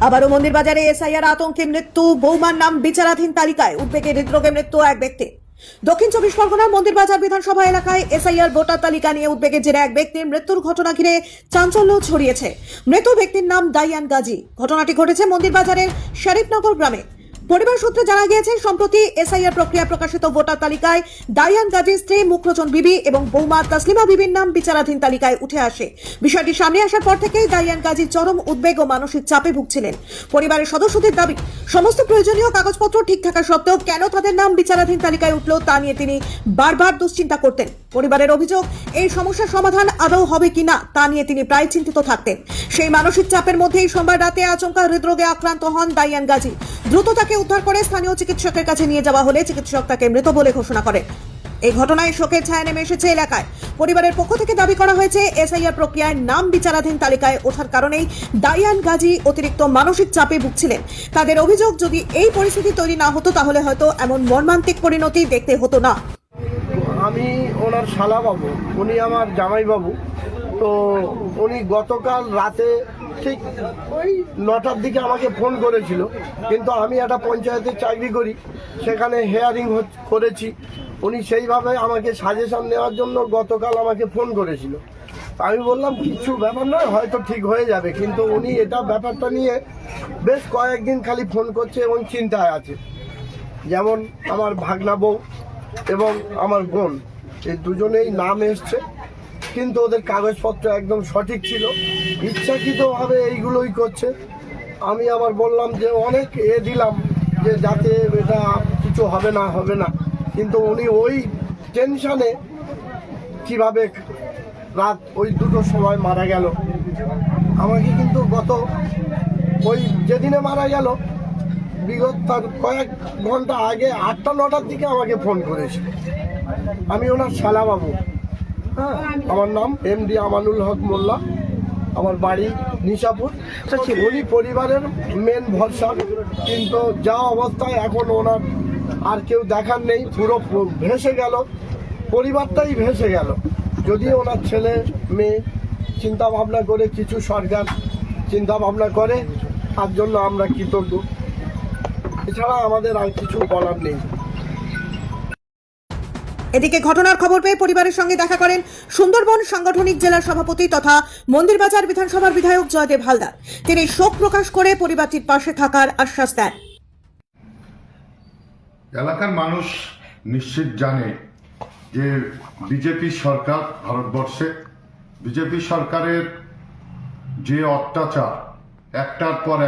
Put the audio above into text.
আবারও মন্দিরবাজারে এসআইআর আতঙ্কে মৃত্যু, বৌমার নাম বিচারাধীন তালিকায়, উদ্বেগে হৃদরোগে মৃত্যু এক ব্যক্তি। দক্ষিণ চব্বিশ পরগনার মন্দিরবাজার বিধানসভা এলাকায় এসআইআর ভোটার তালিকা নিয়ে উদ্বেগের জেরে এক ব্যক্তির মৃত্যুর ঘটনা ঘিরে চাঞ্চল্য ছড়িয়েছে। মৃত ব্যক্তির নাম ডাইয়ান গাজী। ঘটনাটি ঘটেছে মন্দিরবাজারের শরীফনগর গ্রামে। পরিবার সূত্রে জানা গিয়েছে, সম্প্রতি এসআইআর প্রক্রিয়া প্রকাশিত ভোটার তালিকায় ডাইয়ান গাজীর স্ত্রী মুখরোচন বিবি এবং বৌমা তাসলিমা বিবির নাম বিচারাধীন তালিকায় উঠে আসে। বিষয়টি সামনে আসার পর থেকেই ডাইয়ান গাজী চরম উদ্বেগ ও মানসিক চাপে ভুগছিলেন। পরিবারের সদস্যদের দাবি, সমস্ত প্রয়োজনীয় কাগজপত্র ঠিক থাকা সত্ত্বেও কেন তাদের নাম বিচারাধীন তালিকায় উঠল তা নিয়ে তিনি বারবার দুশ্চিন্তা করতেন। পরিবারের অভিযোগ, এই সমস্যার সমাধান আদৌ হবে কিনা তা নিয়ে তিনি প্রায় চিন্তিত থাকতেন। সেই মানসিক চাপের মধ্যেই সোমবার রাতে আচমকা হৃদরোগে আক্রান্ত হন ডাইয়ান গাজী। দ্রুত তাকে উদ্ধার করে স্থানীয় চিকিৎসকের কাছে নিয়ে যাওয়া হলে চিকিৎসক তাকে মৃত বলে ঘোষণা করেন। এই ঘটনায় শোকের ছায়া নেমে এসেছে এলাকায়। পরিবারের পক্ষ থেকে দাবি করা হয়েছে, এসআইআর প্রক্রিয়ায় নাম বিচারাধীন তালিকায় ওঠার কারণেই ডাইয়ান গাজী অতিরিক্ত মানসিক চাপে ভুগছিলেন। তাদের অভিযোগ, যদি এই পরিস্থিতি তৈরি না হতো তাহলে হয়তো এমন মর্মান্তিক পরিণতি দেখতে হতো না। আমি ওনার শালা বাবু, উনি আমার জামাই বাবু। তো উনি গতকাল রাতে ঠিক ওই 9টার দিকে আমাকে ফোন করেছিল, কিন্তু আমি একটা পঞ্চায়েতে চাকরি করি, সেখানে হেয়ারিং করেছি। উনি সেইভাবে আমাকে সাজেশন নেওয়ার জন্য গতকাল আমাকে ফোন করেছিল। আমি বললাম কিছু ব্যাপার নয়, হয়তো ঠিক হয়ে যাবে, কিন্তু উনি এটা ব্যাপারটা নিয়ে বেশ কয়েকদিন খালি ফোন করছে এবং চিন্তায় আছে। যেমন আমার ভাগনা বউ এবং আমার বোন, এই দুজনেই নাম এসছে, কিন্তু ওদের কাগজপত্র একদম সঠিক ছিল। ইচ্ছাকৃতভাবে এইগুলোই করছে। আমি আবার বললাম যে অনেক দিলাম যে যাতে এটা কিছু হবে না, কিন্তু উনি ওই টেনশানে কিভাবে রাত ওই 2টোর সময় মারা গেল। আমাকে কিন্তু গত ওই যেদিনে মারা গেল বিগত তার কয়েক ঘন্টা আগে 8টা-9টার দিকে আমাকে ফোন করেছে। আমি ওনার শালা বাবু। হ্যাঁ, আমার নাম এমডি আমানুল হক মোল্লা, আমার বাড়ি নিশাপুর। উনি পরিবারের মেন ভরসা, কিন্তু যা অবস্থায় এখন ওনার আর কেউ দেখার নেই। পুরো ভেসে গেল, পরিবারটাই ভেসে গেল। যদি ওনার ছেলে মেয়ে চিন্তা ভাবনা করে, কিছু সরকার চিন্তা ভাবনা করে, তার জন্য আমরা কৃতজ্ঞ। এছাড়া আমাদের আর কিছু বলার নেই। এদিকে ঘটনার খবর পেয়ে পরিবারের সঙ্গে দেখা করেন সুন্দরবন সাংগঠনিক জেলার সভাপতি তথা মন্দিরবাজার বিধানসভার বিধায়ক জয়দেব হালদার। তিনি শোক প্রকাশ করে পরিবারটির পাশে থাকার আশ্বাস দেন। এলাকার মানুষ নিশ্চিত জানে যে বিজেপি সরকার ভারতবর্ষে, বিজেপি সরকারের যে অত্যাচার একটার পর